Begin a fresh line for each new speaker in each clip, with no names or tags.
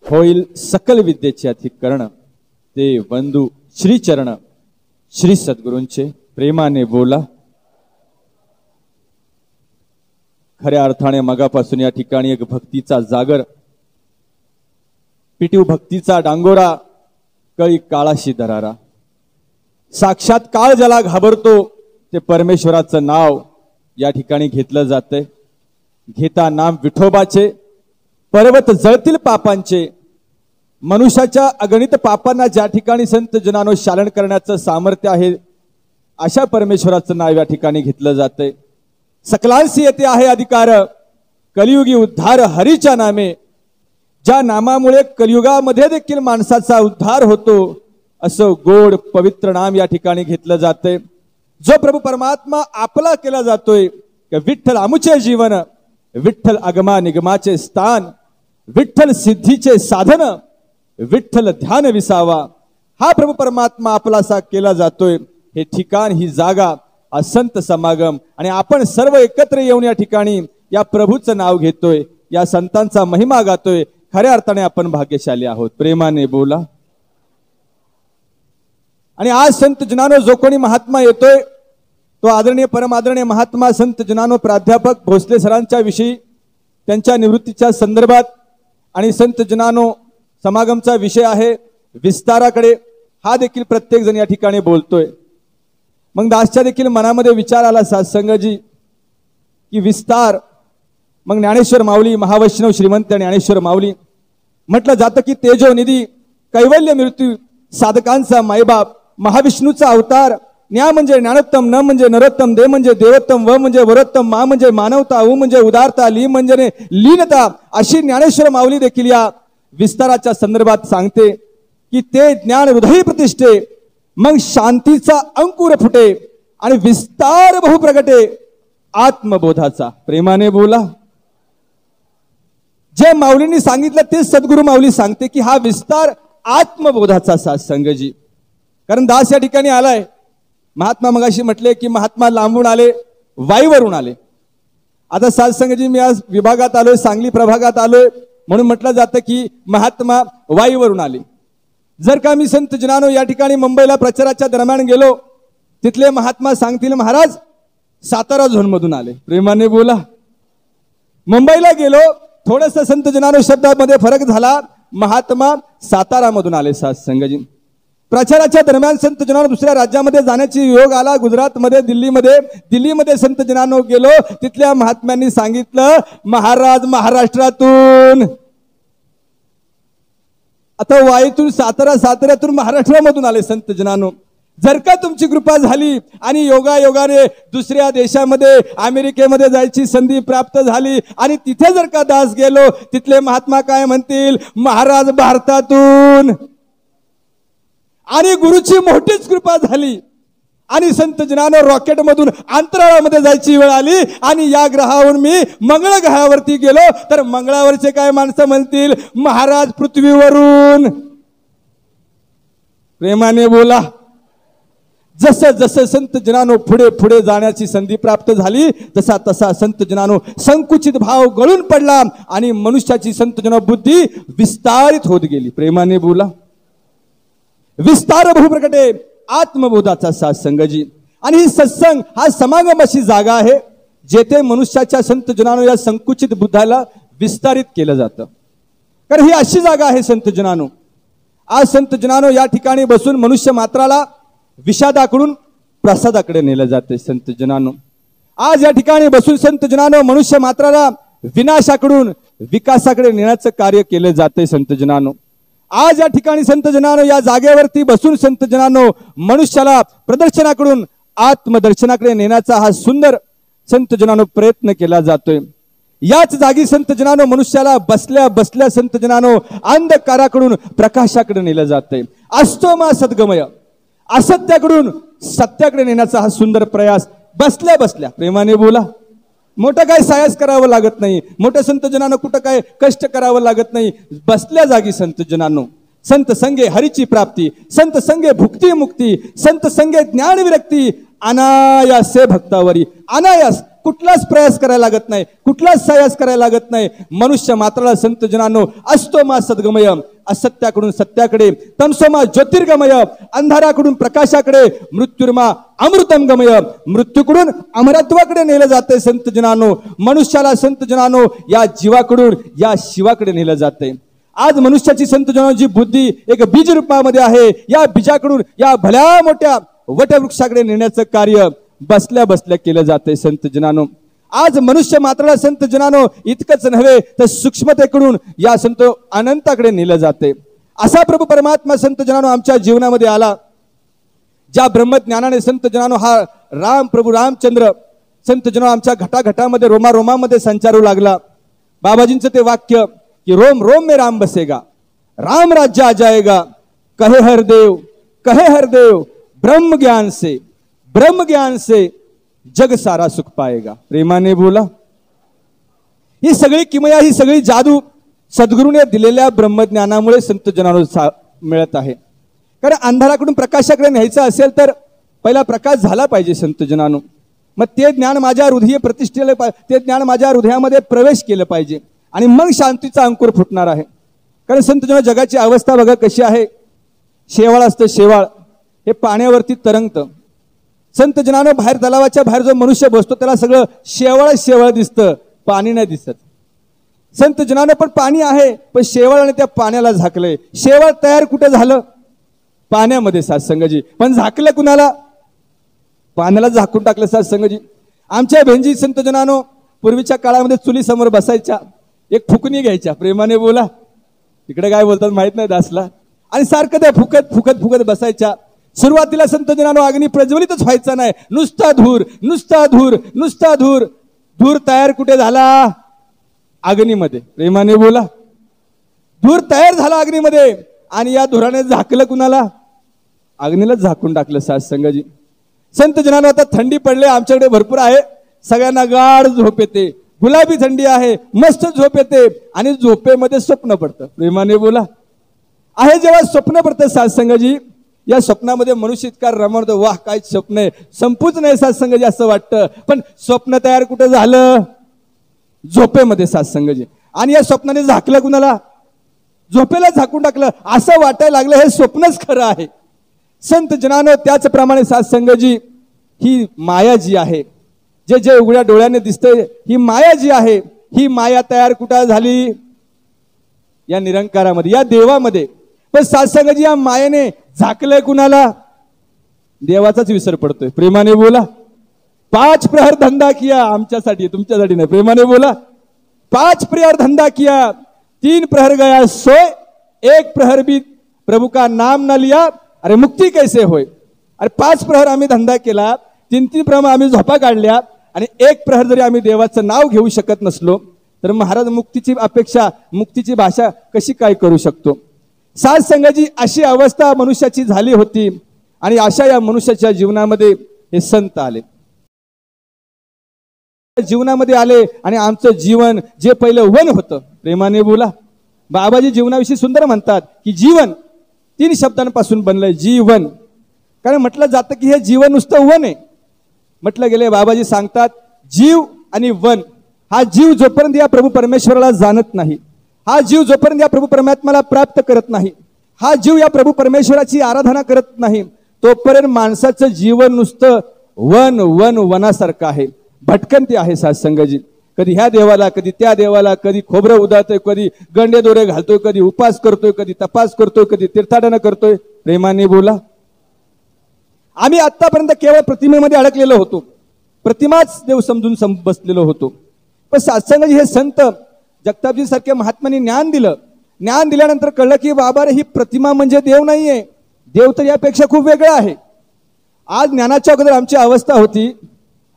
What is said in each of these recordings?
होईल सकल विद्येचे अधिकरण ते वंदू श्रीचरण श्री सद्गुरूंचे प्रेमाने बोला। खऱ्या अर्थाने मगापासून या ठिकाणी एक भक्तीचा जागर, पिटीव भक्तीचा डांगोरा, कळी काळाशी दरारा। साक्षात काळ ज्याला घाबरतो ते परमेश्वराचं नाव या ठिकाणी घेतलं जातंय। घेता नाम विठोबाचे पर्वत जळतील पापांचे। मनुष्याच्या अगणित पापांना ज्या ठिकाणी संत जनानो शालन करण्याचं सामर्थ्य आहे, अशा परमेश्वराचं नाव या ठिकाणी घेतलं जातंय। सकलांसी येते आहे अधिकार, कलियुगी उद्धार हरीच्या नामे। ज्या नामामुळे कलियुगामध्ये देखील माणसाचा उद्धार होतो, असं गोड पवित्र नाम या ठिकाणी घेतलं जातंय। जो प्रभू परमात्मा आपला केला जातोय, विठ्ठल आमुचे जीवन, विठ्ठल आगमा निगमाचे स्थान, विठ्ठल सिद्धीचे साधन, विठ्ठल ध्यान विसावा, हा प्रभू परमात्मा आपलासा केला जातोय। हे ठिकाण, ही जागा, संत समागम, आणि आपण सर्व एकत्र येऊन या ठिकाणी या प्रभूचं नाव घेतोय, या संतांचा महिमा गातोय। खऱ्या अर्थाने आपण भाग्यशाली आहोत। प्रेमाने बोला। आणि आज संत जनानो जो कोणी महात्मा येतोय, तो आदरणीय परम आदरणीय महात्मा संत जनानो प्राध्यापक भोसले सरांच्या विषयी, त्यांच्या निवृत्तीच्या संदर्भात, आणि संत जनानो समागमचा विषय आहे विस्ताराकडे, हा देखील प्रत्येक जण या ठिकाणी बोलतोय। मग दासच्या देखील मनामध्ये विचार आला सत्संगजी की विस्तार, मग ज्ञानेश्वर माऊली, महावैष्णव श्रीमंत ज्ञानेश्वर माऊली म्हटलं जातं की तेजोनिधी, कैवल्य मृत्यू, साधकांचा मायबाप, महाविष्णूचा अवतार। ज्ञा म्हणजे ज्ञानोत्तम, न म्हणजे नरोत्तम, दे म्हणजे देवोत्तम, व म्हणजे वरोत्तम, मा म्हणजे मानवता, उ म्हणजे उदारता, ली म्हणजे लीनता, अशी ज्ञानेश्वर माऊली देखील या विस्ताराच्या संदर्भात सांगते की ते ज्ञान हृदय प्रतिष्ठे, मग शांतीचा अंकुर फुटे, आणि विस्तार बहु प्रगटे आत्मबोधाचा। प्रेमाने बोला। जे माऊलींनी सांगितलं ते सद्गुरु माऊली सांगते की हा विस्तार आत्मबोधाचा सत्संगजी। कारण दास या ठिकाणी आलाय, महात्मा मगाशी म्हटले की महात्मा लांबून आले, वाईवरून आले। आता सत्संगजी मी आज विभागात आलोय, सांगली प्रभागात आलोय, म्हणून म्हटलं जातं की महात्मा वाईवरून आले। जर का मी संत जनानो या ठिकाणी मुंबईला प्रचाराच्या दरम्यान गेलो, तिथले महात्मा सांगतील महाराज सातारा झोन मधून आले। प्रेमाने बोला। मुंबईला गेलो, थोडस संत जनानो शब्दामध्ये फरक झाला, महात्मा सातारा मधून आले। सत्संगजी प्रचाराच्या दरम्यान संत जनानो दुसऱ्या राज्यामध्ये जाण्याची योग आला, गुजरातमध्ये, दिल्लीमध्ये संत जनानो गेलो, तिथल्या महात्म्यांनी सांगितलं महाराज महाराष्ट्रातून, आता वाईतून साताऱ्यातून महाराष्ट्रामधून आले संत जनानो। जर का तुमची कृपा झाली आणि योगायोगाने दुसऱ्या देशामध्ये, अमेरिकेमध्ये जायची संधी प्राप्त झाली, आणि तिथे जर का दास गेलो, तिथले महात्मा काय म्हणतील, महाराज भारतातून। आणि गुरुची मोठीच कृपा झाली आणि संत जनानो रॉकेट मधून अंतराळामध्ये जायची वेळ आली, आणि या ग्रहावरून मी मंगळ ग्रहावरती गेलो, तर मंगळावरचे काय माणसं म्हणतील, महाराज पृथ्वीवरून। प्रेमाने बोला। जसं जसं संत जनानो पुढे पुढे जाण्याची संधी प्राप्त झाली, तसा तसा संत जनानो संकुचित भाव गळून पडला, आणि मनुष्याची संत जनानो बुद्धी विस्तारित होत गेली। प्रेमाने बोला। विस्तार बहुप्रकटे आत्मबोधाचा सत्संगजी। आणि ही सत्संग, हा समागम अशी जागा आहे जेथे मनुष्याच्या संत जनानो या संकुचित बुद्धाला विस्तारित केलं जातं। कारण ही अशी जागा आहे संत जनानो। आज संत जनानो या ठिकाणी बसून मनुष्य मात्राला विषादाकडून प्रसादाकडे नेलं जाते। संत जनानो आज या ठिकाणी बसून संत जनानो मनुष्य मात्राला विनाशाकडून विकासाकडे नेण्याचं कार्य केलं जाते। संत जनानो आज या ठिकाणी संत जनानो या जागेवरती बसून संत जनानो मनुष्याला प्रदर्शनाकडून आत्मदर्शनाकडे नेण्याचा हा सुंदर संत जनानो प्रयत्न केला जातोय। याच जागी संत जनानो मनुष्याला बसल्या बसल्या संत जनानो अंधकाराकडून प्रकाशाकडे नेलं जातंय। अस्तमा सद्गमय, असत्याकडून सत्याकडे नेण्याचा हा सुंदर प्रयास बसल्या बसल्या। प्रेमाने बोला। मोठं काय सायास करावं लागत नाही, मोठ्या संत जनांनो कुठं काय कष्ट करावं लागत नाही। बसल्या जागी संत जनांनो संत संगे हरीची प्राप्ती, संत संगे भुक्ती मुक्ती, संत संगे ज्ञान विरक्ती, अनायासे भक्तावरी. अनायास, कुठलाच प्रयास करायला लागत नाही, कुठलाच सायास करायला लागत नाही. मनुष्य मात्राला संत जनांनो असतो मा सद्गमय, असत्याकडून सत्याकडे, तमसोमा ज्योतिर्गमय, अंधाराकडून प्रकाशाकडे, मृत्युर्मा अमृतम गमय. मृत्यूकडून अमरत्वाकडे नेलं जाते संत जनांनो. मनुष्याला संत जनांनो या जीवाकडून या शिवाकडे नेलं जाते. आज मनुष्याची संत जनांची बुद्धी एक बीज रूपामध्ये आहे. या बीजाकडून या भल्या मोठ्या वटवृक्षाकडे नेण्याचं कार्य बसल्या बसल्या केलं जाते संत जनांनो. आज मनुष्य मात्राला संत जनांनो इतकंच नव्हे तर सूक्ष्मतेकडून या संत अनंताकडे नेलं जाते. असा प्रभू परमात्मा संत जनांनो आमच्या जीवनामध्ये आला. ज्या ब्रह्मज्ञानाने संत जनांनो हा राम प्रभू रामचंद्र संत जनांनो आमच्या घटाघटामध्ये रोमारोमामध्ये संचारू लागला. बाबाजींचं ते वाक्य कि रोम रोम में राम बसेगा, राम राज्य आ जाएगा, कहे हर देव ब्रह्म ज्ञान से जग सारा सुख पाएगा. प्रेमाने बोला. ही सगळी किमया, ही सगळी जादू सद्गुरूने दिलेल्या ब्रह्मज्ञानामुळे संत जनांनो मिळत आहे. कारण अंधाराकडून प्रकाशाकडे न्यायचं असेल तर पहिला प्रकाश झाला पाहिजे संत जनांनो. मग ते ज्ञान माझ्या हृदय प्रतिष्ठेला, ते ज्ञान माझ्या हृदयामध्ये प्रवेश केलं पाहिजे आणि मग शांतीचा अंकुर फुटणार आहे. कारण संत जनांनो जगाची अवस्था बघा कशी आहे. शेवाळ असतं, शेवाळ हे पाण्यावरती तरंगतं. संत जनांनो बाहेर तलावाच्या बाहेर जो मनुष्य बसतो त्याला सगळं शेवाळ दिसतं, पाणी नाही दिसत. संत जनांनो पण पाणी आहे, पण शेवाळाने त्या पाण्याला झाकलंय. शेवाळ तयार कुठे झालं? पाण्यामध्ये सात्संगजी. पण झाकलं कुणाला? पाण्याला झाकून टाकलं सात्संगजी. आमच्या भेंजी संत जनांनो पूर्वीच्या काळामध्ये चुली समोर बसायच्या, एक फुकणी घ्यायच्या. प्रेमाने बोला. इकडे काय बोलतात माहित नाही दासला. आणि सारखं त्या फुकत फुकत फुकत बसायच्या. सुरुवातीला संत जनांनो अग्नी प्रज्वलितच व्हायचा नाही, नुसता धूर नुसता धूर नुसता धूर. धूर तयार कुठे झाला? अग्नीमध्ये. प्रेमाने बोला. धूर तयार झाला अग्नीमध्ये आणि या धुराने झाकलं कुणाला? अग्नीलाच झाकून टाकलं सात्संगजी. संत जनांनो आता थंडी पडले, आमच्याकडे भरपूर आहे, सगळ्यांना गाढ झोप येते, गुलाबी थंडी आहे, मस्त झोप येते आणि झोपेमध्ये स्वप्न पडतं. प्रेमाने बोला. आहे जेव्हा स्वप्न पडतं सात्संगजी, या स्वप्नामध्ये मनुष्य इतका रमवतो, वाह काय स्वप्न आहे, संपूच नाही सात्संगजी असं वाटतं. पण स्वप्न तयार कुठं झालं? झोपेमध्ये सात्संगजी. आणि या स्वप्नाने झाकलं कुणाला? झोपेला झाकून टाकलं. असं वाटायला लागलं हे स्वप्नच खरं आहे. संत जनांनो त्याचप्रमाणे सात्संगजी ही माया जी आहे, जे जे उघड्या डोळ्याने दिसतंय, ही माया जी आहे, ही माया तयार कुठं झाली? या निरंकारामध्ये, या देवामध्ये. पण सात्संगजी या मायेने झाकलंय कुणाला? देवाचाच विसर पडतोय. प्रेमाने बोला. 5 प्रहर धंदा किया, आमच्यासाठी तुमच्यासाठी नाही. प्रेमाने बोला. 5 प्रहर धंदा किया, 3 प्रहर गया सोय, 1 प्रहर भी प्रभु का नाम न लिया, अरे मुक्ती कैसे होय. अरे 5 प्रहर आम्ही धंदा केला, 3 प्रहर आम्ही झोपा काढल्या आणि 1 प्रहर जरी आम्ही देवाचं नाव घेऊ शकत नसलो तर महाराज मुक्तीची अपेक्षा, मुक्तीची भाषा कशी काय करू शकतो? सात्संगजी अशी अवस्था मनुष्याची झाली होती आणि अशा या मनुष्याच्या जीवनामध्ये हे संत आले, जीवनामध्ये आले आणि आमचं जीवन जे पहिलं वन होतं. प्रेमाने बोला. बाबाजी जीवनाविषयी सुंदर म्हणतात की जीवन 3 शब्दांपासून बनलंय. जीवन. कारण म्हटलं जातं की हे जीवन नुसतं वन आहे. म्हटलं गेले बाबाजी सांगतात जीव आणि वन. हा जीव जोपर्यंत या प्रभू परमेश्वराला जाणत नाही, हा जीव जोपर्यंत या प्रभू परमात्म्याला प्राप्त करत नाही, हा जीव या प्रभू परमेश्वराची आराधना करत नाही, तोपर्यंत माणसाचं जीवन नुसतं वन वन वनासारखं आहे, भटकंती आहे सात्संगजी. कधी ह्या देवाला, कधी त्या देवाला, कधी खोबरं उदाळतोय, कधी गंडे दोरे घालतोय, कधी उपास करतोय, कधी तपास करतोय, कधी तीर्थाटन करतोय. प्रेमाने बोला. आम्ही आतापर्यंत केवळ प्रतिमेमध्ये अडकलेलो होतो, प्रतिमाच देव समजून बसलेलो होतो. पण सात्संगजी हे संत जगतापजी सारख्या महात्म्यांनी ज्ञान दिलं. ज्ञान दिल्यानंतर कळलं की बाबा रे, ही प्रतिमा म्हणजे देव नाहीये, देव तर यापेक्षा खूप वेगळा आहे. आज ज्ञानाच्या अगोदर आमची अवस्था होती.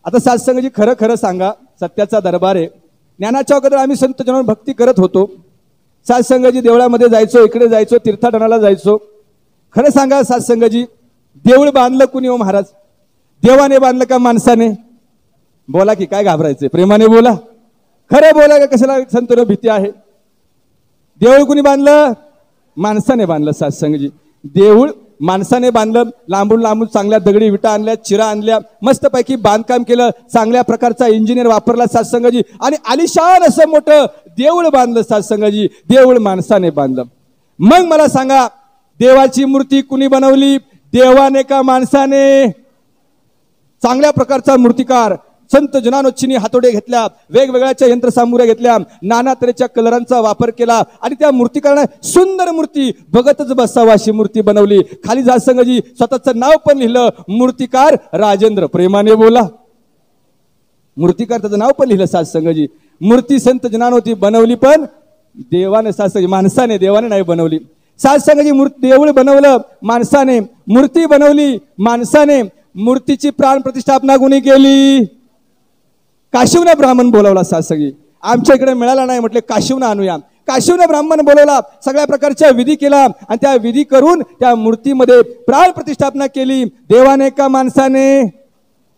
आता सात्संगजी खरं खरं सांगा, सत्याचा दरबार आहे. ज्ञानाच्या अगोदर आम्ही संत जनांनो भक्ती करत होतो. सात्संगजी देवळामध्ये जायचो, इकडे जायचो, तीर्थाटनाला जायचो. खरं सांगा सात्संगजी, देऊळ बांधलं कुणी हो महाराज? देवाने बांधलं का माणसाने? बोला की, काय घाबरायचे? प्रेमाने बोला. खरं बोला का? कशाला संतों भीती आहे? देऊळ कुणी बांधलं? माणसाने बांधलं सात्संगजी. देऊळ माणसाने बांधलं, लांबून लांबून चांगल्या दगडी विटा आणल्या, चिरा आणल्या, मस्तपैकी बांधकाम केलं, चांगल्या प्रकारचा इंजिनियर वापरला सत्संगजी, आणि आलिशान असं मोठं देऊळ बांधलं सत्संगजी. देऊळ माणसाने बांधलं. मग मला सांगा, देवाची मूर्ती कुणी बनवली? देवाने का माणसाने? चांगल्या प्रकारचा मूर्तिकार संत जनानोच्छिनी हातोडे घेतल्या, वेगवेगळ्या यंत्रसामुग्र्या घेतल्या, नाना तऱ्हेच्या कलरांचा वापर केला, आणि त्या मूर्तिकाराने सुंदर मूर्ती बघतच बसावा अशी मूर्ती बनवली. खाली सत्संगजी स्वतःचं नाव पण लिहिलं, मूर्तिकार राजेंद्र. प्रेमाने बोला. मूर्तिकार त्याचं नाव पण लिहिलं सत्संगजी. मूर्ती संत जनानोती बनवली पण देवाने, सत्संगजी माणसाने, देवाने नाही बनवली. सत्संगजी देऊळ बनवलं माणसाने, मूर्ती बनवली माणसाने. मूर्तीची प्राण प्रतिष्ठापना कोणी केली? काशिवने ब्राह्मण बोलावला. सत्संगी आमच्या इकडे मिळाला नाही, म्हटले काशिवने आणूया. काशिवने ब्राह्मण बोलवला, सगळ्या प्रकारच्या विधी केला, आणि त्या विधी करून त्या मूर्तीमध्ये प्राण प्रतिष्ठापना केली. देवाने का माणसाने?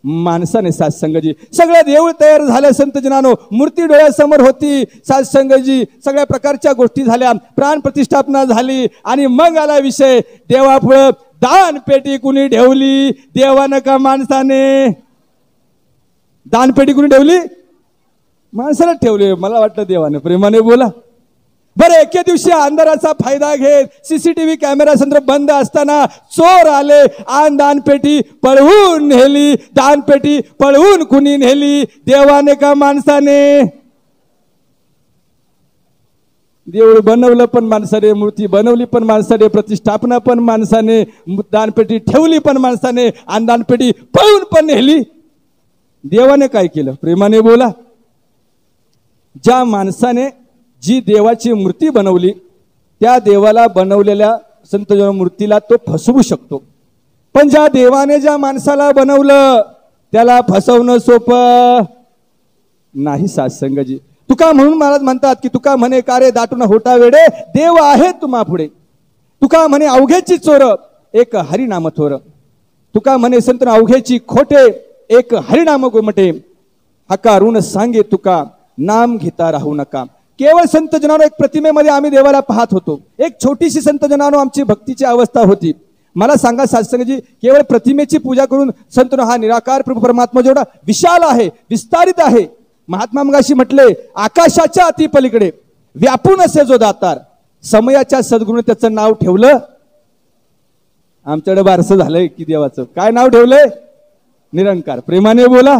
माणसाने. सत्संगजी सगळं देऊळ तयार झालं संत जनानो, मूर्ती डोळ्यासमोर होती. सत्संगजी सगळ्या प्रकारच्या गोष्टी झाल्या, प्राण प्रतिष्ठापना झाली, आणि मग आला विषय देवापुढं. दान पेटी कुणी ठेवली? देवानं का माणसाने? दानपेटी कुणी ठेवली? माणसाला ठेवली. मला वाटलं देवाने. प्रेमाने बोला. बरं, एके दिवशी अंधाराचा फायदा घेत सीसीटीव्ही कॅमेरा संदर्भ बंद असताना चोर आले आणि दानपेटी पळवून नेली. दानपेटी पळवून कुणी नेली? देवाने का माणसाने? देऊळ बनवलं पण माणसाने, मूर्ती बनवली पण माणसाने, प्रतिष्ठापना पण माणसाने, दानपेटी ठेवली पण माणसाने, आणि दानपेटी पळवून पण नेली. देवाने काय केलं? प्रेमाने बोला. ज्या माणसाने जी देवाची मूर्ती बनवली, त्या देवाला बनवलेल्या संत मूर्तीला तो फसवू शकतो, पण ज्या देवाने ज्या माणसाला बनवलं त्याला फसवणं सोपं नाही. सत्संगजी तुका म्हणून महाराज म्हणतात की तुका म्हणे का रे दाटून होटा वेडे, देव आहे तुम्हा पुढे. तुका म्हणे अवघेची चोर एक हरिनाम थोर. तुका म्हणे संत अवघेची खोटे एक हरिनाम गोमटे. हकारून सांगे तुका नाम घेता राहू नका. केवळ संत जनानो एक प्रतिमेमध्ये आम्ही देवाला पाहत होतो. एक छोटीशी संत जनानो आमची भक्तीची अवस्था होती. मला सांगा सत्संगजी, केवळ प्रतिमेची पूजा करून संत हा निराकार प्रभू परमात्मा जेवढा विशाल आहे, विस्तारित आहे. महात्मा मगाशी म्हटले, आकाशाच्या अति पलीकडे व्यापून असे जो दातार, समयाच्या सद्गुरूने त्याचं नाव ठेवलं. आमच्याकडे बारसं झालंय की देवाचं. काय नाव ठेवलंय? निरंकार. प्रेमाने बोला.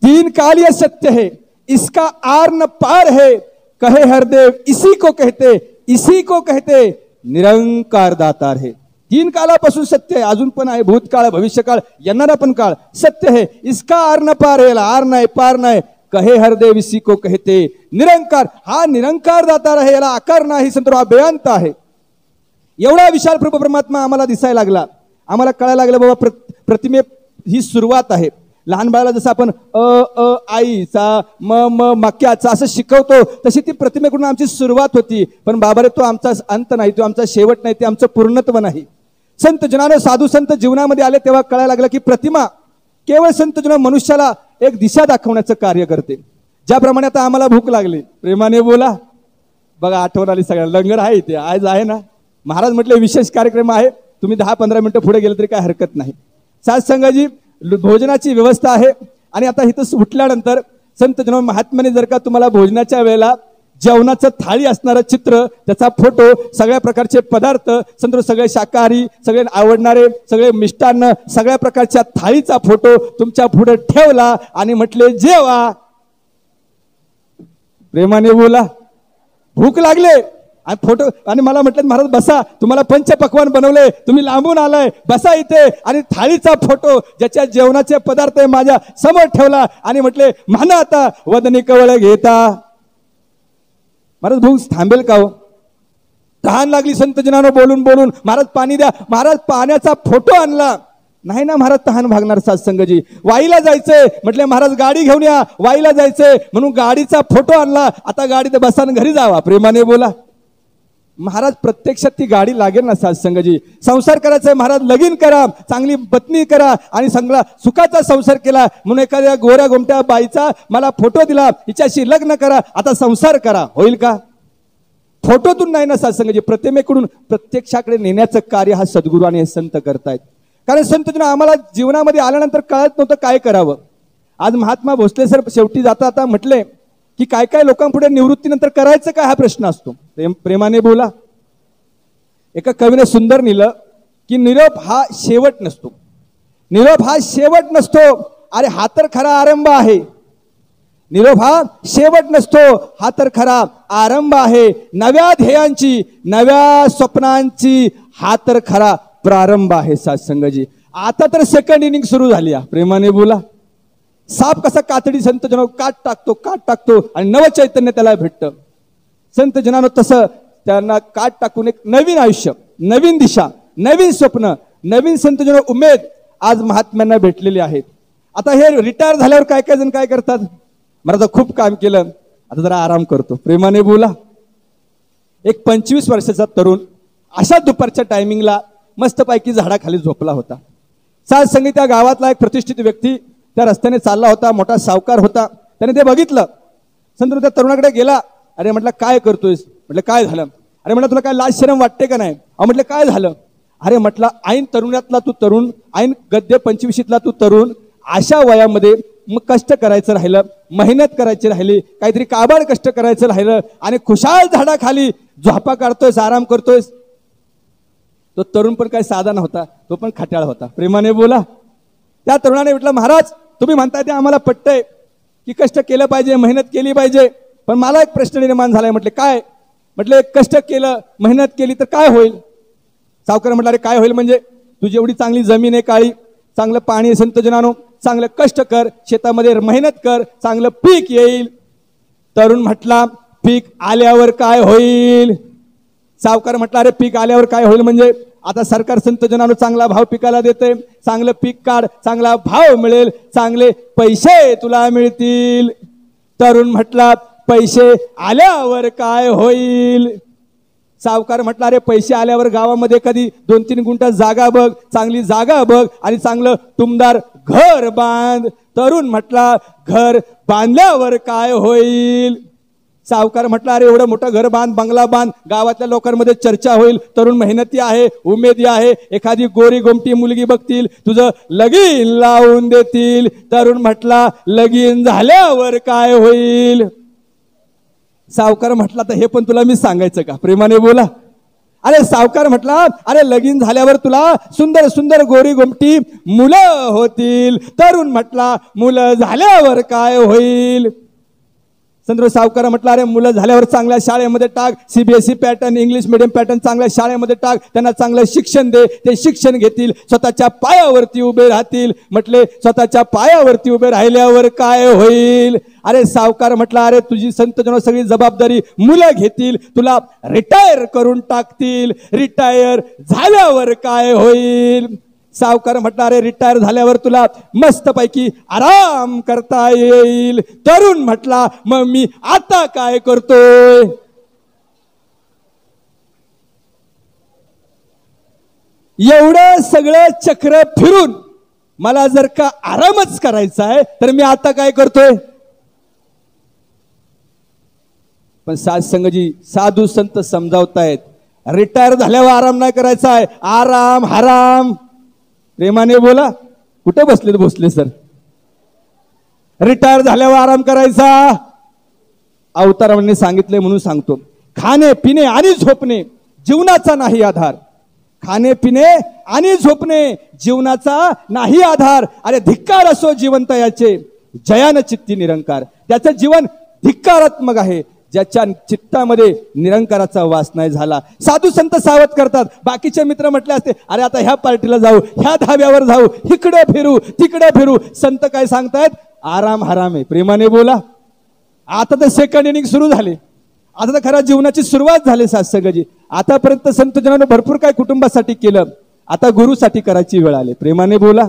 तीन काल ये सत्य है, इसका आर न पार है, कहे हरदेव इसी को कहते, इसी को कहते निरंकार दातार है. तीन कालापासून सत्य आहे, अजून पण आहे, भूतकाळ भविष्यकाळ येणारा पण काळ सत्य है. इसका आर न पार है, आर नाही पार नाही, कहे हरदेव इसी को कहते निरंकार. हा निरंकार दातार आहे, याला आकार नाही. संत हा बेअंत आहे. एवढा विशाल प्रभू परमात्मा आम्हाला दिसायला लागला. आम्हाला कळायला लागलं बाबा प्रतिमे ही सुरुवात आहे. लहान बाळाला जसं आपण आईचा म मक्याचा असं शिकवतो, तशी ती प्रतिमेकडून आमची सुरुवात होती. पण बाबा रे, तो आमचा अंत नाही, तो आमचा शेवट नाही, ते आमचं पूर्णत्व नाही. संत जनानं साधू संत जीवनामध्ये आले तेव्हा कळायला लागलं की प्रतिमा केवळ संत जन मनुष्याला एक दिशा दाखवण्याचं कार्य करते. ज्याप्रमाणे आता आम्हाला भूक लागली, प्रेमाने बोला. बघा आठवण आली सगळ्यांना. लंगर आहे इथे आज आहे ना. महाराज म्हटले विशेष कार्यक्रम आहे, तुम्ही 10-15 मिनिटं पुढे गेले तरी काय हरकत नाही. सत्संगाजी भोजनाची व्यवस्था आहे. आणि आता इथं उठल्यानंतर संत जन महात्म्याने जर का तुम्हाला भोजनाच्या वेळेला जेवणाचं थाळी असणारं चित्र, त्याचा फोटो, सगळ्या प्रकारचे पदार्थ, संत सगळे शाकाहारी, सगळे आवडणारे, सगळे मिष्टान्न, सगळ्या प्रकारच्या थाळीचा फोटो तुमच्या पुढे ठेवला आणि म्हटले जेवा. प्रेमाने बोला. भूक लागले आणि फोटो, आणि मला म्हटलं महाराज बसा, तुम्हाला पंचपक्वान बनवले, तुम्ही लांबून आलाय, बसा इथे. आणि थाळीचा फोटो ज्याच्या जेवणाचे पदार्थ माझ्या समोर ठेवला आणि म्हटले म्हणा आता वदनी कवळ घेता. महाराज भूक थांबेल का हो? तहान लागली संत जनानं बोलून बोलून. महाराज पाणी द्या. महाराज पाण्याचा फोटो आणला नाही ना. महाराज तहान भागणार. सत्संगजी वाईला जायचंय म्हटले, महाराज गाडी घेऊन या, वाईला जायचंय म्हणून गाडीचा फोटो आणला. आता गाडीत बसा घरी जावा. प्रेमाने बोला. महाराज प्रत्यक्षात ती गाडी लागेल ना. सत्संगजी संसार करायचा आहे महाराज, लगीन करा, चांगली पत्नी करा आणि सगळा सुखाचा संसार केला म्हणून एखाद्या गोऱ्या गोमट्या बाईचा मला फोटो दिला, हिच्याशी लग्न करा, आता संसार करा, होईल का? फोटोतून नाही ना सत्संगाची, प्रतिमेकडून प्रत्यक्षाकडे नेण्याचं कार्य हा सद्गुरू आणि हे संत करतायत. कारण संत आम्हाला जीवनामध्ये आल्यानंतर कळत नव्हतं काय करावं. आज महात्मा भोसले सर शेवटी जाता आता म्हटले की काय काय लोकांपुढे निवृत्तीनंतर करायचं काय हा प्रश्न असतो. प्रेमाने बोला. एका कवीने सुंदर लिहिलं की निरोप हा शेवट नसतो, निरोप हा शेवट नसतो, अरे हा तर खरा आरंभ आहे. निरोप हा शेवट नसतो, हा तर खरा आरंभ आहे. नव्या ध्येयांची, नव्या स्वप्नांची हा तर खरा प्रारंभ आहे. सत्संगजी आता तर सेकंड इनिंग सुरू झाली आहे. प्रेमाने बोला. साप कसा कातडी संत जनो काट टाकतो आणि नव चैतन्य त्याला भेटतं. संत जनानो तसं त्यांना काट टाकून एक नवीन आयुष्य, नवीन दिशा, नवीन स्वप्न, नवीन संत जनो उमेद आज महात्म्यांना भेटलेली आहेत. आता हे रिटायर झाल्यावर काय काय जण काय करतात, मला तर खूप काम केलं आता जरा आराम करतो. प्रेमाने बोला. एक 25 वर्षाचा तरुण अशा दुपारच्या टायमिंगला मस्तपैकी झाडाखाली झोपला होता. सत्संगी त्या गावातला एक प्रतिष्ठित व्यक्ती त्या रस्त्याने चालला होता, मोठा सावकार होता. त्याने ते बघितलं. संत त्या तरुणाकडे गेला. अरे म्हटलं काय करतोयस? म्हटलं काय झालं? अरे म्हटलं तुला काय लाज शरम वाटते का नाही? म्हटलं काय झालं? अरे म्हटलं ऐन तरुणातला तू तरुण, ऐन गद्य 25शीतला तू तरुण, अशा वयामध्ये मग कष्ट करायचं राहिलं, मेहनत करायची राहिली, काहीतरी काबाड कष्ट करायचं राहिलं आणि खुशाल झाडाखाली झोपा काढतोयस, आराम करतोयस. तो तरुण पण काही साधा नव्हता, तो पण खट्याळ होता. प्रेमाने बोला. त्या तरुणाने म्हटलं महाराज तुम्ही म्हणताय ते आम्हाला पटतंय की कष्ट केलं पाहिजे, मेहनत केली पाहिजे, पण मला एक प्रश्न निर्माण झालाय. म्हटलं काय? म्हटलं कष्ट केलं, मेहनत केली तर काय होईल? सावकार म्हटलं अरे काय होईल म्हणजे तुझी एवढी चांगली जमीन आहे काळी, चांगलं पाणी आहे संत जनानो, चांगलं कष्ट कर, शेतामध्ये मेहनत कर, चांगलं पीक येईल. तरुण म्हटला पीक आल्यावर काय होईल? सावकार म्हटला अरे पीक आल्यावर काय होईल म्हणजे आता सरकार संत जनानो चांगला भाव पिकाला देते, चांगलं पीक काढ, चांगला भाव मिळेल, चांगले पैसे तुला मिळतील. तरुण म्हटला पैसे आल्यावर काय होईल? सावकार म्हटला अरे पैसे आल्यावर गावामध्ये कधी 2-3 गुंठा जागा बघ, चांगली जागा बघ आणि चांगलं टुमदार घर बांध. तरुण म्हटला घर बांधल्यावर काय होईल? सावकार म्हटला अरे एवढं मोठं घर बांध, बंगला बांध, गावातल्या लोकांमध्ये चर्चा होईल, तरुण मेहनती आहे, उमेदी आहे, एखादी गोरी गोमटी मुलगी बघतील, तुझं लगीन लावून देतील. तरुण म्हटला लगीन झाल्यावर काय होईल? सावकार म्हटला तर हे पण तुला मी सांगायचं का? प्रेमाने बोला. अरे सावकार म्हटला अरे लगीन झाल्यावर तुला सुंदर सुंदर गोरी गोमटी मुलं होतील. तरुण म्हटला मुलं झाल्यावर काय होईल? संत सावकार म्हटला अरे मुलं झाल्यावर चांगल्या शाळेमध्ये टाक, CBSE pattern, English medium pattern चांगल्या शाळेमध्ये टाक, त्यांना चांगलं शिक्षण दे, ते शिक्षण घेतील, स्वतःच्या पायावरती उभे राहतील. म्हटले स्वतःच्या पायावरती उभे राहिल्यावर काय होईल? अरे सावकार म्हटला अरे तुझी संत जन सगळी जबाबदारी मुलं घेतील, तुला रिटायर करून टाकतील. रिटायर झाल्यावर काय होईल? सावकार म्हटला अरे रिटायर झाल्यावर तुला मस्तपैकी आराम करता येईल. तरुण म्हटला मग मी आता काय करतोय? एवढं सगळं चक्र फिरून मला जर का आरामच करायचा आहे तर मी आता काय करतोय? पण सत्संगजी साधू संत समजावतायत रिटायर झाल्यावर आराम नाही करायचा आहे, आराम हराम. प्रेमाने बोला. कुठे बसले भोसले सर? रिटायर झाल्यावर आराम करायचा. अवतारांनी सांगितले म्हणून सांगतो. खाणे पिणे आणि झोपणे जीवनाचा नाही आधार. खाणे पिणे आणि झोपणे जीवनाचा नाही आधार. अरे धिक्कार असो जिवंत याचे, जयान चित्ती निरंकार. त्याचं जीवन धिक्कारात्मक आहे ज्याच्या चित्तामध्ये निरंकाराचा वास नाही झाला. साधू संत सावध करतात. बाकीचे मित्र म्हटले असते अरे आता ह्या पार्टीला जाऊ, ह्या धाब्यावर जाऊ, इकडे फिरू तिकडे फिरू. संत काय सांगतायत? आराम हराम आहे. प्रेमाने बोला. आता तर सेकंड इनिंग सुरू झाले, आता तर खऱ्या जीवनाची सुरुवात झाली. सत्संगजी आतापर्यंत संत जनाने भरपूर काय कुटुंबासाठी केलं, आता गुरुसाठी करायची वेळ आली. प्रेमाने बोला.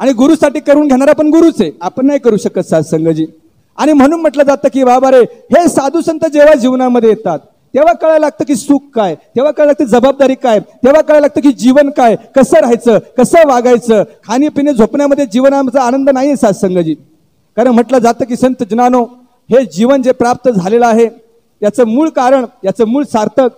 आणि गुरुसाठी करून घेणारा पण गुरुच आहे, आपण नाही करू शकत सत्संगजी. आणि म्हणून म्हटलं जातं की बाबा रे हे साधू संत जेव्हा जीवनामध्ये येतात तेव्हा कळायला लागतं की सुख काय, तेव्हा कळायला लागतं जबाबदारी काय, तेव्हा कळायला लागतं की जीवन काय, कसं राहायचं, कसं वागायचं. खाणे पिणे झोपण्यामध्ये जीवनाचा आनंद नाही आहे सत्संगजी. कारण म्हटलं जातं की संत जनानो हे जीवन जे प्राप्त झालेलं आहे याचं मूळ कारण, याचं मूळ सार्थक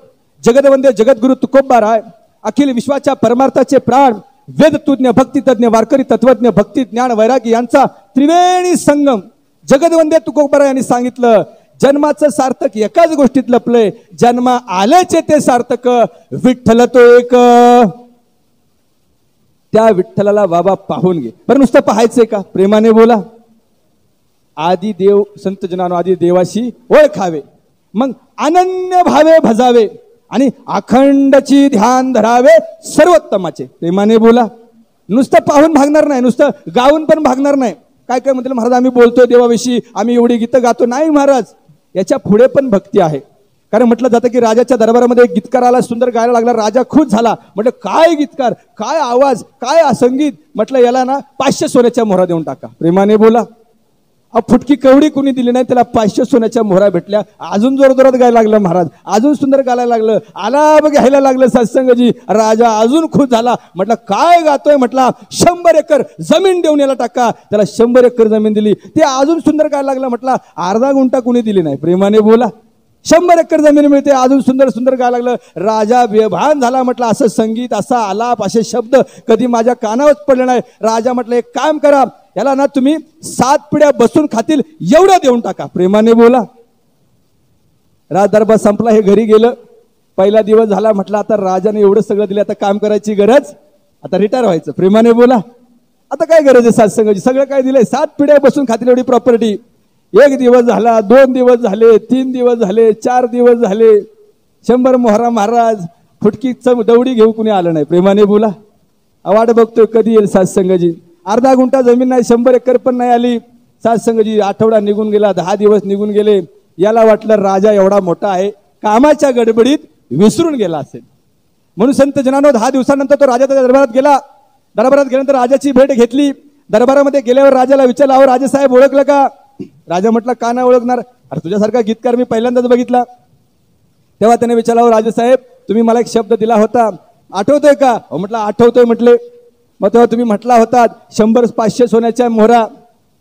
जगदवंदे जगद्गुरु तुकोबाराय, अखिल विश्वाच्या परमार्थाचे प्राण, वेदतज्ञ भक्तितज्ञ वारकरी तत्वज्ञ भक्ती ज्ञान वैरागी यांचा त्रिवेणी संगम जगदवंदे तुकोबाराय यांनी सांगितलं. जन्माचं सार्थक एकाच गोष्टीत लपलंय, जन्म आल्याचे ते सार्थक विठ्ठल तो एक. त्या विठ्ठलाला बाबा पाहून घे. पण नुसतं पाहायचंय का? प्रेमाने बोला. आदी देव संत जनानो आदी देवाशी ओळखावे, मग अनन्य भावे भजावे आणि अखंडची ध्यान धरावे सर्वोत्तमाचे. प्रेमाने बोला. नुसतं पाहून भागणार नाही, नुसतं गाऊन पण भागणार नाही. काय काय म्हणतील महाराज आम्ही बोलतोय देवाविषयी, आम्ही एवढी गीतं गातो. नाही महाराज, याच्या पुढे पण भक्ती आहे. कारण म्हटलं जातं की राजाच्या दरबारामध्ये एक गीतकार आला, सुंदर गायला लागला. राजा खुश झाला. म्हटलं काय गीतकार, काय आवाज, काय संगीत. म्हटलं याला ना 500 सोन्याच्या मोहरा देऊन टाका. प्रेमाने बोला. फुटकी कवडी कुणी दिली नाही, त्याला 500 सोन्याच्या मोहरा भेटल्या. अजून जोरजोरात गायला लागलं महाराज, अजून सुंदर गायला लागलं, आलाप घ्यायला लागलं सत्संगजी. राजा अजून खुश झाला. म्हटलं काय गातोय. म्हटलं 100 एकर जमीन देऊन याला टाका. त्याला 100 एकर जमीन दिली. ते अजून सुंदर गायला लागलं. म्हटलं अर्धा गुंठा कुणी दिली नाही. प्रेमाने बोला. 100 एकर जमीन मिळते, अजून सुंदर सुंदर गायला लागलं. राजा बेभान झाला. म्हटलं असं संगीत, असा आलाप, असे शब्द कधी माझ्या कानावर पडले नाही. राजा म्हटलं एक काम करा, याला ना तुम्ही 7 पिढ्या बसून खातील एवढं देऊन टाका. प्रेमाने बोला. राज दरबार संपला, हे घरी गेलं. पहिला दिवस झाला. म्हटलं आता राजाने एवढं सगळं दिलं, आता काम करायची गरज, आता रिटायर व्हायचं. प्रेमाने बोला. आता काय गरज आहे सत्संगाची, सगळं काय दिलंय. 7 पिढ्या बसून खातील एवढी प्रॉपर्टी. 1 दिवस झाला, 2 दिवस झाले, 3 दिवस झाले, 4 दिवस झाले. 100 मोहरा महाराज, फुटकीचं दवडी घेऊ कुणी आलं नाही. प्रेमाने बोला. वाट बघतोय कधी येईल सत्संगाची. अर्धा गुंठा जमीन नाही, 100 एकर पण नाही आली. सत्संगाची आठवडा निघून गेला, 10 दिवस निघून गेले. याला वाटलं राजा एवढा मोठा आहे, कामाच्या गडबडीत विसरून गेला असेल. म्हणून संत जनानो 10 दिवसानंतर तो राजाच्या दरबारात गेला. दरबारात गेल्यानंतर राजाची भेट घेतली. दरबारामध्ये गेल्यावर राजाला विचारलं, अहो राजेसाहेब ओळखलं का? राजा म्हटलं का नाही ओळखणार, अरे तुझ्यासारखा गीतकार मी पहिल्यांदाच बघितला. तेव्हा त्याने विचारलं, राजेसाहेब तुम्ही मला एक शब्द दिला होता, आठवतोय का? म्हटलं आठवतोय. म्हटले मग तेव्हा तुम्ही म्हटला होता 100-500 सोन्याच्या मोहरा.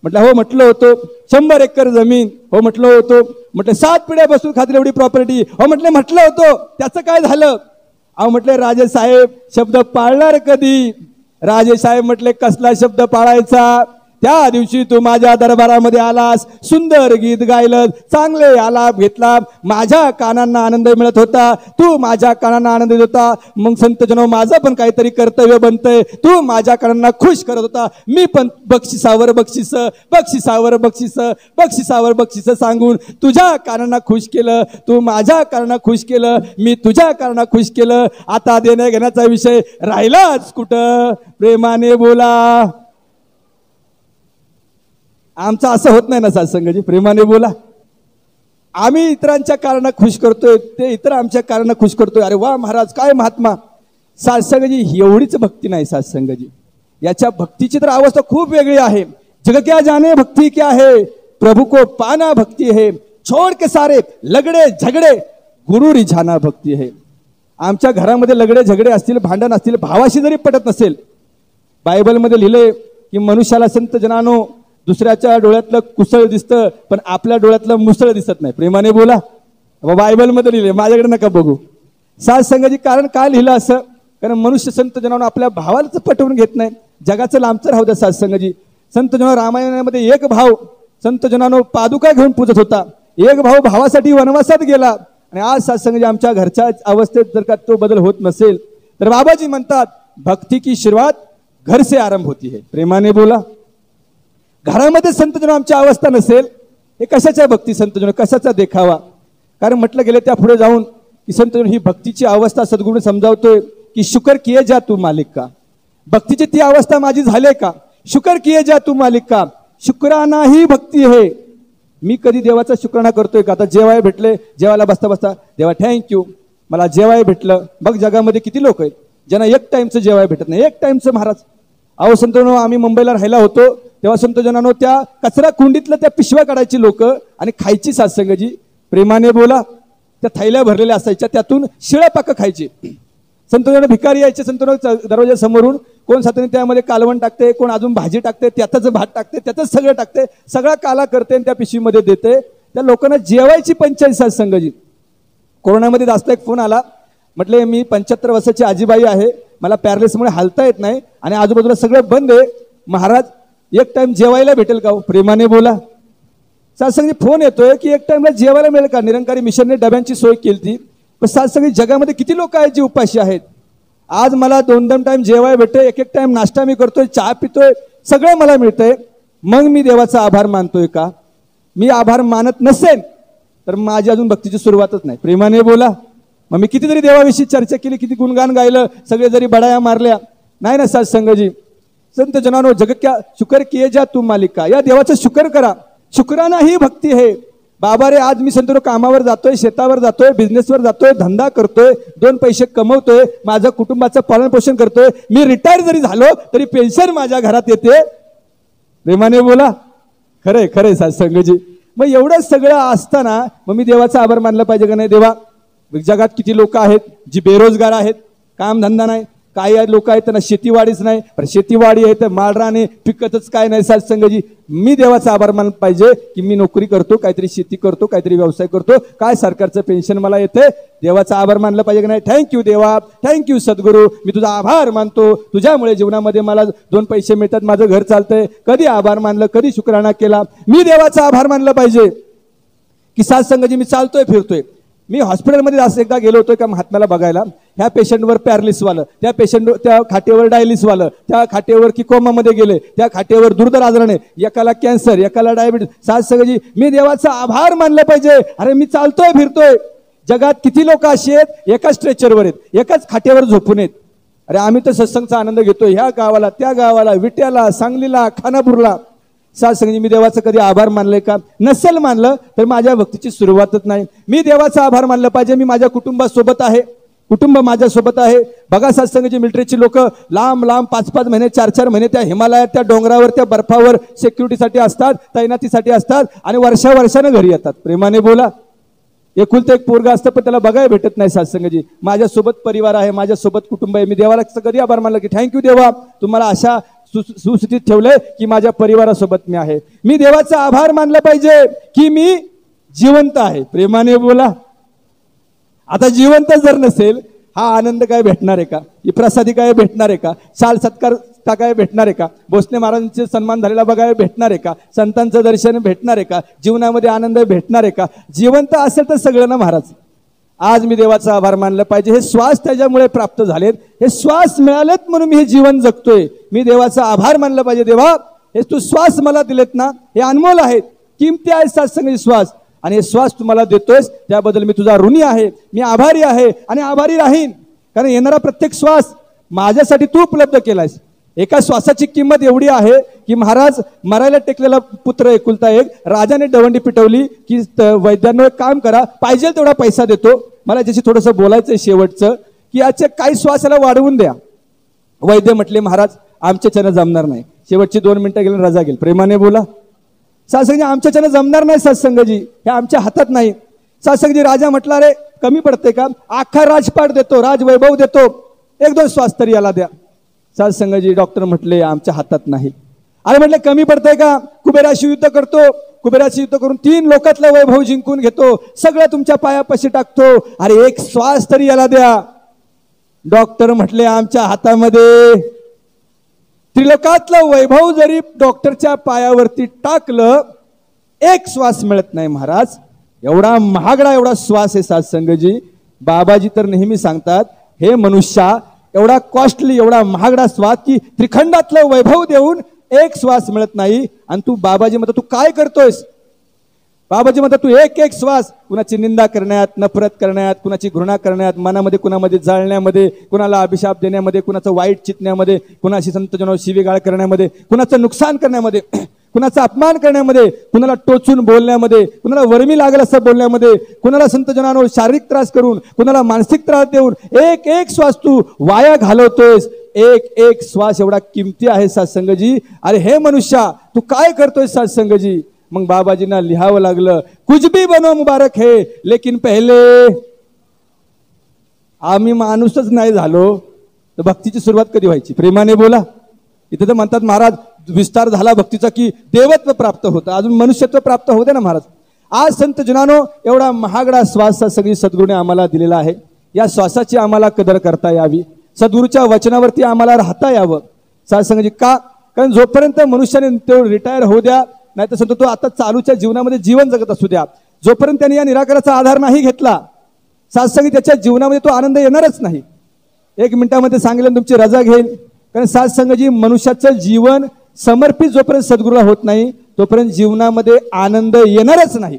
म्हटलं हो म्हटलं होतो. 100 एकर जमीन. हो म्हटलं होतो. म्हटलं 7 पिढ्या बसून खातील एवढी प्रॉपर्टी. हो म्हटलं होतो. त्याचं काय झालं? अहो म्हटले राजेसाहेब शब्द पाळणार कधी? राजेसाहेब म्हटले कसला शब्द पाळायचा? त्या दिवशी तू माझ्या दरबारामध्ये आलास, सुंदर गीत गायलं, चांगले आलाप घेतला, माझ्या कानांना आनंद मिळत होता, तू माझ्या कानांना आनंद देत होता. मग संत जनो माझं पण काहीतरी कर्तव्य बनतंय, तू माझ्या कानांना खुश करत होता. मी पण बक्षिसावर बक्षिस, बक्षिसावर बक्षिस, बक्षिसावर बक्षिस सांगून तुझ्या कानांना खुश केलं. तू माझ्या कानांना खुश केलं, मी तुझ्या कानांना खुश केलं. आता देण्या घेण्याचा विषय राहिलाच कुठं? प्रेमाने बोला. आमचं असं होत नाही ना सत्संगाची. प्रेमाने बोला. आम्ही इतरांच्या कारणांना खुश करतोय, ते इतर आमच्या कारणांना खुश करतोय. अरे वा महाराज काय महात्मा. सत्संगाची एवढीच भक्ती नाही. सत्संगाची याच्या भक्तीची तर अवस्था खूप वेगळी आहे. जग क्या जाने भक्ती क्या है, प्रभु को पाना भक्ती है, छोड़ के सारे लगडे झगडे गुरु रिझाना भक्ती है. आमच्या घरामध्ये लगडे झगडे असतील, भांडण असतील, भावाशी जरी पटत नसेल, बायबलमध्ये लिहिले की मनुष्याला संत जनानो दुसऱ्याच्या डोळ्यातलं कुसळ दिसतं, पण आपल्या डोळ्यातलं मुसळ दिसत नाही. प्रेमाने बोला. बायबलमध्ये लिहिले, माझ्याकडे नका बघू. सत्संगाची कारण काय लिहिलं असं? कारण मनुष्य संत जनानं आपल्या भावालाच पटवून घेत नाही. जगाचं लांबचं राहू द्या सत्संगाची. संत जनानं रामायणामध्ये एक भाव संत जनानं पादुका घेऊन पूजत होता. एक भाऊ भावासाठी वनवासात गेला. आणि आज सत्संगाची आमच्या घरच्या अवस्थेत जर का तो बदल होत नसेल तर बाबाजी म्हणतात भक्ती की सुरुवात घर से आरंभ होती है. प्रेमाने बोला. घरामध्ये संतजन आमची अवस्था नसेल, हे कशाच्या भक्ती संतजन, कशाचा देखावा? कारण म्हटलं गेले त्या पुढे जाऊन की संतजन ही भक्तीची अवस्था सद्गुरू समजावतोय की शुकर किए जा तू मालिक का. भक्तीची ती अवस्था माझी झाले का? शुकर किए जा तू मालिक का. शुक्राना ही भक्ती आहे. मी कधी देवाचा शुक्राना करतोय का? आता जेवाय भेटले, जेवायला बसता बसता देवा थँक्यू मला जेवाय भेटलं. बघ जगामध्ये किती लोक आहेत ज्यांना एक टाइमचं जेवाय भेटत नाही. एक टाइमचं महाराज. अहो संतजनो आम्ही मुंबईला राहिला होतो तेव्हा संतजनांनो त्या कचरा कुंडीतलं त्या पिशव्या काढायची लोक आणि खायची सत्संगाची. प्रेमाने बोला. त्या थैल्या भरलेल्या असायच्या, त्यातून शिळ्या पाक खायची. संतजन भिकारी यायचे संतजन दरवाजा समोरून. कोण सातने त्यामध्ये कालवण टाकते, कोण अजून भाजी टाकते, त्यातच भात टाकते, त्यातच सगळं टाकते, सगळा काला करते आणि त्या पिशवीमध्ये देते. त्या लोकांना जेवायची पंचायत सत्संगजी. कोरोनामध्ये जास्त एक फोन आला, म्हटले मी 75 वर्षाची आजीबाई आहे, मला पॅरालिसिसमुळे हालता येत नाही आणि आजूबाजूला सगळं बंद आहे, महाराज एक टाइम जेवायला भेटेल का? प्रेमाने बोला. सत्संगी फोन येतोय की एक टाइमला जेवायला मिळेल का? निरंकारी मिशनने डब्यांची सोय केली ती. पण सत्संगी जगामध्ये किती लोक आहेत जे उपाशी आहेत? आज मला 2-2 टाइम जेवायला भेटतोय, एक टाइम नाश्ता मी करतोय, चहा पितोय, सगळं मला मिळतंय. मग मी देवाचा आभार मानतोय का? मी आभार मानत नसेल तर माझी अजून भक्तीची सुरुवातच नाही. प्रेमाने बोला. मग मी कितीतरी देवाविषयी चर्चा केली, किती गुणगान गायलं, सगळे जरी बडाया मारल्या, नाही ना सत्संगजी. संत जनानो जग क्या शुक्र किए जा तू मालिका, या देवाचं शुक्र करा. शुक्राना ही भक्ती आहे. बाबा रे आज मी संत कामावर जातोय, शेतावर जातोय, बिझनेसवर जातोय, धंदा करतोय, 2 पैसे कमवतोय, माझं कुटुंबाचं पालन पोषण करतोय. मी रिटायर जरी झालो तरी पेन्शन माझ्या घरात येते. प्रेमाने बोला. खरंय खरंय सत्संगजी. मग एवढं सगळं असताना मग मी देवाचा आभार मानला पाहिजे का नाही? देवा जगात किती लोक आहेत जी बेरोजगार आहेत, काम धंदा नाही. काही लोक आहेत त्यांना शेतीवाडीच नाही, पण शेतीवाडी आहे तर माळराने पिकतच काय नाही. सत्संगजी मी देवाचा आभार मानला पाहिजे की मी नोकरी करतो, काहीतरी शेती करतो, काहीतरी व्यवसाय करतो, काय सरकारचं पेन्शन मला येते. देवाचा आभार मानला पाहिजे की नाही? थँक्यू देवा, थँक्यू सद्गुरू, मी तुझा आभार मानतो, तुझ्यामुळे जीवनामध्ये मला 2 पैसे मिळतात, माझं घर चालतंय. कधी आभार मानलं, कधी शुक्राना केला? मी देवाचा आभार मानला पाहिजे की सत्संगजी मी चालतोय फिरतोय. मी हॉस्पिटलमध्ये असं एकदा गेलो होतो एका महात्म्याला बघायला. ह्या पेशंटवर पॅरालिसिस वालं, त्या पेशंट त्या खाटेवर डायलिसिस वालं, त्या खाटेवर की कोमामध्ये गेले, त्या खाटेवर दुर्धर आजाराने, एकाला कॅन्सर, एकाला डायबिटीस. सत्संगजी मी देवाचा आभार मानला पाहिजे. अरे मी चालतोय फिरतोय. जगात किती लोक अशी आहेत एकाच स्ट्रेचरवर आहेत, एकाच खाटेवर झोपून आहेत. अरे आम्ही तर सत्संगचा आनंद घेतोय, ह्या गावाला, त्या गावाला, विट्याला, सांगलीला, खानापूरला. सत्संगजी मी देवाचा कधी आभार मानले का? नसेल मानलं तर माझ्या भक्तीची सुरुवातच नाही. मी देवाचा आभार मानलं पाहिजे. मी माझ्या कुटुंबासोबत आहे, कुटुंब माझ्यासोबत आहे. बघा सत्संगजी मिलिटरीची लोक लांब लांब 5-5 महिने 4-4 महिने त्या हिमालयात, त्या डोंगरावर, त्या बर्फावर सिक्युरिटीसाठी असतात, तैनातीसाठी असतात आणि वर्षावर्षानं घरी येतात. प्रेमाने बोला. एकुलतं एक पोरगा असतं पण त्याला बघायला भेटत नाही. सत्संगजी माझ्यासोबत परिवार आहे, माझ्यासोबत कुटुंब आहे. मी देवाला कधी आभार मानला की थँक्यू देवा, तुम्हाला अशा सुस्थितीत ठेवलंय की माझ्या परिवारासोबत मी आहे. मी देवाचा आभार मानला पाहिजे की मी जिवंत आहे. प्रेमाने बोला. आता जिवंत जर नसेल हा आनंद काय भेटणार आहे का? ही प्रसादी काय भेटणार आहे का? साल सत्कार काय भेटणार आहे का? भोसले महाराजांचे सन्मान झालेला बघायला भेटणार आहे का? संतांचं दर्शन भेटणार आहे का? जीवनामध्ये आनंद भेटणार आहे का? जिवंत असेल तर सगळं ना महाराज. आज मी देवाचा आभार मानला पाहिजे. हे श्वास त्याच्यामुळे प्राप्त झालेत, हे श्वास मिळालेत म्हणून मी हे जीवन जगतोय. मी देवाचा आभार मानला पाहिजे. देवा हे तू श्वास मला दिलेत ना, हे अनमोल आहेत, किमती आहेत सत्संगी श्वास, आणि हे श्वास तुम्हाला देतोयस त्याबद्दल मी तुझा ऋणी आहे, मी आभारी आहे आणि आभारी राहीन. कारण येणारा प्रत्येक श्वास माझ्यासाठी तू उपलब्ध केलायस. एका श्वासाची किंमत एवढी आहे की महाराज मरायला टेकलेला पुत्र एकुलता एक, राजाने दवंडी पिटवली की वैद्यांना एक काम करा, पाहिजे तेवढा पैसा देतो. मला ज्याशी थोडंसं बोलायचंय शेवटचं की याचे काही श्वासाला वाढवून द्या. वैद्य म्हटले महाराज आमच्याच्यानं जमणार नाही. शेवटची 2 मिनिटं गेली, रजा गेली. प्रेमाने बोला. सत्संगजी आमच्याच्यानं जमणार नाही. सत्संगजी हे आमच्या हातात नाही. सत्संगजी राजा म्हटला रे कमी पडते का? अख्खा राजपाट देतो, राजवैभव देतो, 1-2 श्वास तरी याला द्या. सत्संगजी डॉक्टर म्हटले आमच्या हातात नाही. अरे म्हटले कमी पडतंय का? कुबेराशी युद्ध करतो, कुबेराशी युद्ध करून 3 लोकातलं वैभव जिंकून घेतो, सगळं तुमच्या पायापाशी टाकतो. अरे 1 श्वास तरी याला द्या. डॉक्टर म्हटले आमच्या हातामध्ये. त्रिलोकातलं वैभव जरी डॉक्टरच्या पायावरती टाकलं 1 श्वास मिळत नाही महाराज. एवढा महागडा एवढा श्वास आहे सत्संगजी. बाबाजी तर नेहमी सांगतात हे मनुष्या एवढा कॉस्टली एवढा महागडा श्वास की त्रिखंडातलं वैभव देऊन 1 श्वास मिळत नाही. आणि तू बाबाजी म्हणतो तू काय करतोयस? बाबाजी म्हणतात तू 1 श्वास कुणाची निंदा करण्यात, नफरत करण्यात, कुणाची घृणा करण्यात, मनामध्ये कुणामध्ये जाळण्यामध्ये, कुणाला अभिशाप देण्यामध्ये, कुणाचं वाईट चितण्यामध्ये, कुणाशी संतजनावर शिवीगाळ करण्यामध्ये, कुणाचं नुकसान करण्यामध्ये, कुणाचा अपमान करण्यामध्ये, कुणाला टोचून बोलण्यामध्ये, कुणाला वर्मी लागेल असं बोलण्यामध्ये, कुणाला संतजनांवर शारीरिक त्रास करून, कुणाला मानसिक त्रास देऊन 1 श्वास तू वाया घालवतोयस. 1 श्वास एवढा किमती आहे सत्संगजी. अरे हे मनुष्या तू काय करतोय सत्संगजी? मग बाबाजींना लिहावं लागलं कुछ भी बनो मुबारक है लेकिन पहले. आम्ही माणूसच नाही झालो तर भक्तीची सुरुवात कधी व्हायची? प्रेमाने बोला. इथे तर म्हणतात महाराज विस्तार झाला भक्तीचा की देवत्व प्राप्त होतं, अजून मनुष्यत्व प्राप्त होते ना महाराज. आज संत जनानो एवढा महागडा श्वास सगळी सद्गुरूने आम्हाला दिलेला आहे. या श्वासाची आम्हाला कदर करता यावी, सद्गुरूच्या वचनावरती आम्हाला राहता यावं. साधसंगजी का? कारण जोपर्यंत मनुष्याने तो रिटायर होऊ द्या, नाही तर सांगतो तो आता चालूच्या जीवनामध्ये जीवन जगत असू द्या, जोपर्यंत त्यांनी या निराकाराचा आधार नाही घेतला, साधसंगी त्याच्या जीवनामध्ये तो आनंद येणारच नाही. 1 मिनिटामध्ये सांगितलं तुमची रजा घेईल. कारण साधसंगजी मनुष्याचं जीवन समर्पित जोपर्यंत सद्गुरूला होत नाही तोपर्यंत जीवनामध्ये आनंद येणारच नाही.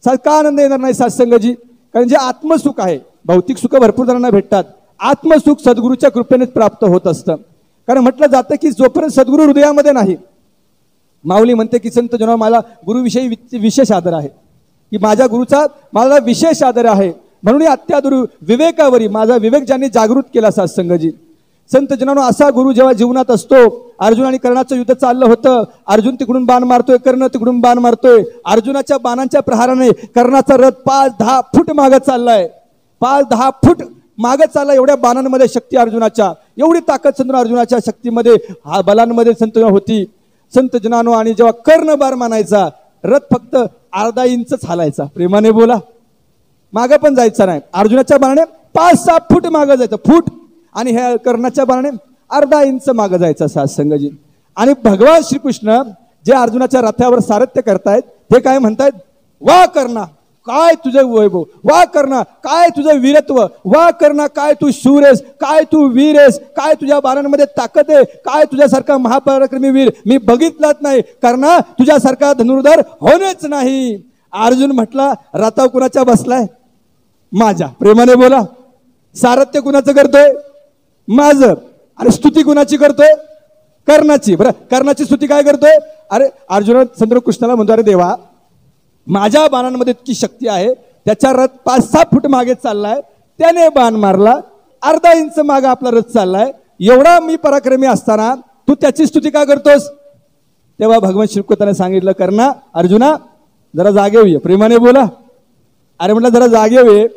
का आनंद येणार नाही साधसंगजी? कारण जे आत्मसुख आहे, भौतिक सुख भरपूर जणांना भेटतात, आत्मसुख सद्गुरूच्या कृपेनेच प्राप्त होत असतं. कारण म्हटलं जातं की जोपर्यंत सद्गुरू हृदयामध्ये नाही, माऊली म्हणते की संत जनानो मला गुरुविषयी विशेष आदर आहे, की माझ्या गुरुचा मला विशेष आदर आहे, म्हणून अत्यादुर विवेकावरी माझा विवेक ज्यांनी जागृत केला. साधसंगजी संत जनानो असा गुरु जेव्हा जीवनात असतो, अर्जुन आणि कर्णाचं युद्ध चाललं होतं, अर्जुन तिकडून बाण मारतोय, कर्ण तिकडून बाण मारतोय, अर्जुनाच्या बाणांच्या प्रहाराने कर्णाचा रथ 5-10 फूट मागे चाललाय, 5-10 फूट मागे चालला. एवढ्या बाणांमध्ये शक्ती अर्जुनाच्या, एवढी ताकद संत अर्जुनाच्या शक्तीमध्ये हा बलांमध्ये संत होती. संत जनानो आणि जेव्हा कर्ण बार मानायचा, रथ फक्त अर्धा इंच हालायचा. प्रेमाने बोला, मागे पण जायचं नाही. अर्जुनाच्या बाणाने 5-6 फूट मागे जायचं, फूट, आणि ह्या कर्णाच्या बाणाने अर्धा इंच मागे जायचं. साधसंगजी आणि भगवान श्रीकृष्ण जे अर्जुनाच्या रथावर सारथ्य करतायत ते काय म्हणतायत? वा कर्णा काय तुझं वैभव, वा कर्णा काय तुझं वीरत्व, वा कर्णा काय तू शूर आहेस, काय तू वीर आहेस, काय तुझ्या बाणांमध्ये ताकद आहे, काय तुझ्यासारखा महापराक्रमी वीर मी बघितलाच नाही, कर्णा तुझ्यासारखा धनुर्धर होणेच नाही. अर्जुन म्हटला रथावर कुणाच्या बसलाय? माझ्या. प्रेमाने बोला, सारथ्य कुणाचं करतोय? माझं. आणि स्तुती कुणाची करतोय? कर्णाची. बरं, कर्णाची स्तुती काय करतोय? अरे अर्जुन चंद्र कृष्णाला म्हणतो, अरे देवा माझ्या बाणांमध्ये इतकी शक्ती आहे, त्याच्या रथ 5-6 फूट मागे चाललाय, त्याने बाण मारला, अर्धा इंच मागे आपला रथ चाललाय, एवढा मी पराक्रमी असताना तू त्याची स्तुती का करतोस? तेव्हा भगवान श्रीकृष्णाने सांगितलं, कर्णा अर्जुना जरा जागे होई. प्रेमाने बोला, अरे म्हटलं जरा जागे होई,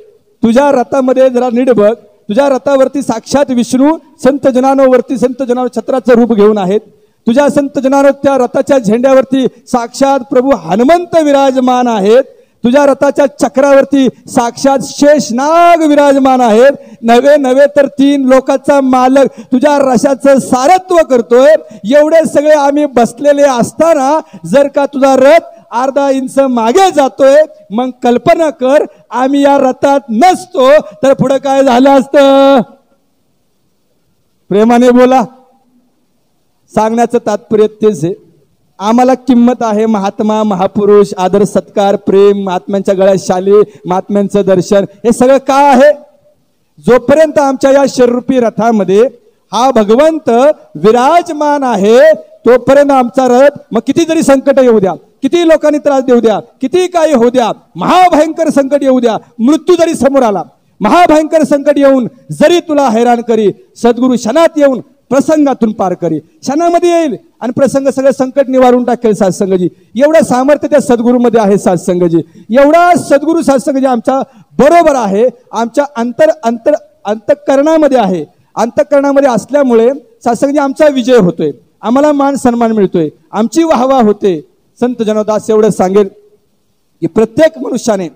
तुझ्या रथामध्ये जरा नीट बघ, तुझ्या रथावरती साक्षात विष्णू संत जनानोवरती संत जनानो छत्राचं रूप घेऊन आहेत, तुझ्या संत जनानो त्या रथाच्या झेंड्यावरती साक्षात प्रभू हनुमंत विराजमान आहेत, तुझ्या रथाच्या चक्रावरती साक्षात शेषनाग विराजमान आहेत, नव्हे नव्हे तर 3 लोकांचा मालक तुझ्या रथाचं सारत्व करतोय. एवढे सगळे आम्ही बसलेले असताना जर का तुझा रथ अर्धा इंच मागे जातोय, मग कल्पना कर आम्ही या रथात नसतो तर पुढे काय झालं असतं? प्रेमाने बोला, सांगण्याचं तात्पर्य तेच आहे. आम्हाला किंमत आहे महात्मा, महापुरुष, आदर सत्कार, प्रेम, महात्म्यांच्या गळ्यात शाली, महात्म्यांचं दर्शन, हे सगळं का आहे? जोपर्यंत आमच्या या शरीरूपी रथामध्ये हा भगवंत विराजमान आहे तोपर्यंत आमचा रथ, मग किती जरी संकट येऊ द्या, किती लोकांनी त्रास देऊ द्या, किती काही होऊ द्या, महाभयंकर संकट येऊ द्या, मृत्यू जरी समोर आला, महाभयंकर संकट येऊन जरी तुला हैराण करी, सद्गुरू क्षणात येऊन प्रसंगातून पार करी, क्षणामध्ये येईल आणि प्रसंग सगळं संकट निवारून टाकेल. साधसंगजी एवढं सामर्थ्य त्या सद्गुरूमध्ये आहे. साधसंगजी एवढा सद्गुरू साधसंगजी आमच्या बरोबर आहे, आमच्या अंतःकरणामध्ये आहे. अंतःकरणामध्ये असल्यामुळे साधसंगजी आमचा विजय होतोय, आम्हाला मान सन्मान मिळतोय, आमची वाहवा होते. संत जनदास एवढं सांगेल की प्रत्येक मनुष्याने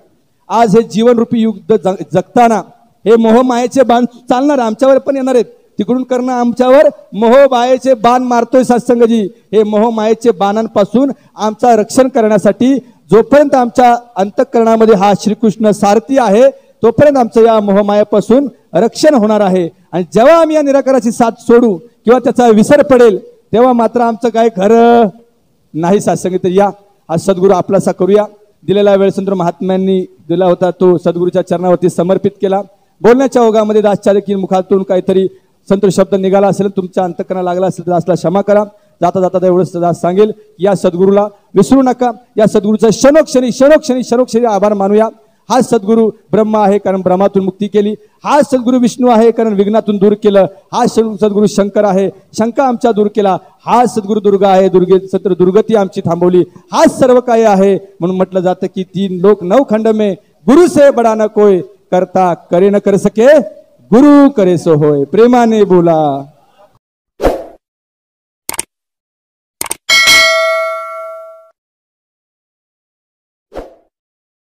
आज हे जीवनरूपी युद्ध जगताना हे मोहमायेचे बाण चालणार, आमच्यावर पण येणार आहेत, तिकडून करणं आमच्यावर मोहमायेचे बाण मारतोय. सत्संगजी हे मोहमायेचे बाणांपासून आमचा रक्षण करण्यासाठी जोपर्यंत आमच्या अंतःकरणामध्ये हा श्रीकृष्ण सारथी आहे तोपर्यंत आमचं या मोहमायापासून रक्षण होणार आहे. आणि जेव्हा आम्ही या निराकाराची साथ सोडू किंवा त्याचा विसर पडेल तेव्हा मात्र आमचं काय खरं नाही. सत्संगी तर या आज सद्गुरू आपलासा करूया. दिलेला वेळ संत महात्म्यांनी दिला होता तो सद्गुरूच्या चरणावरती समर्पित केला. बोलण्याच्या ओघामध्ये दासचार्य मुखातून काहीतरी संत शब्द निघाला असेल, तुमच्या अंतःकरणाला लागला असेल तर दासला क्षमा करा. जाता जाता एवढंच दास सांगेल, या सद्गुरूला विसरू नका. या सद्गुरूचा क्षणोक्षणी आभार मानूया. हा सद्गुरू ब्रह्मा आहे कारण ब्रह्मातून मुक्ती केली. हा सद्गुरू विष्णू आहे कारण विघ्नातून दूर केलं. हा सद्गुरू शंकर आहे, शंका आमच्या दूर केला. हा सद्गुरू दुर्गा आहे, सत्र दुर्गती आमची थांबवली. हा सर्व काय आहे म्हणून म्हटलं जातं की 3 लोक 9 खंड में गुरु से बडा न कोय, करता करे न कर सके गुरु करे सो होय. प्रेमाने बोला.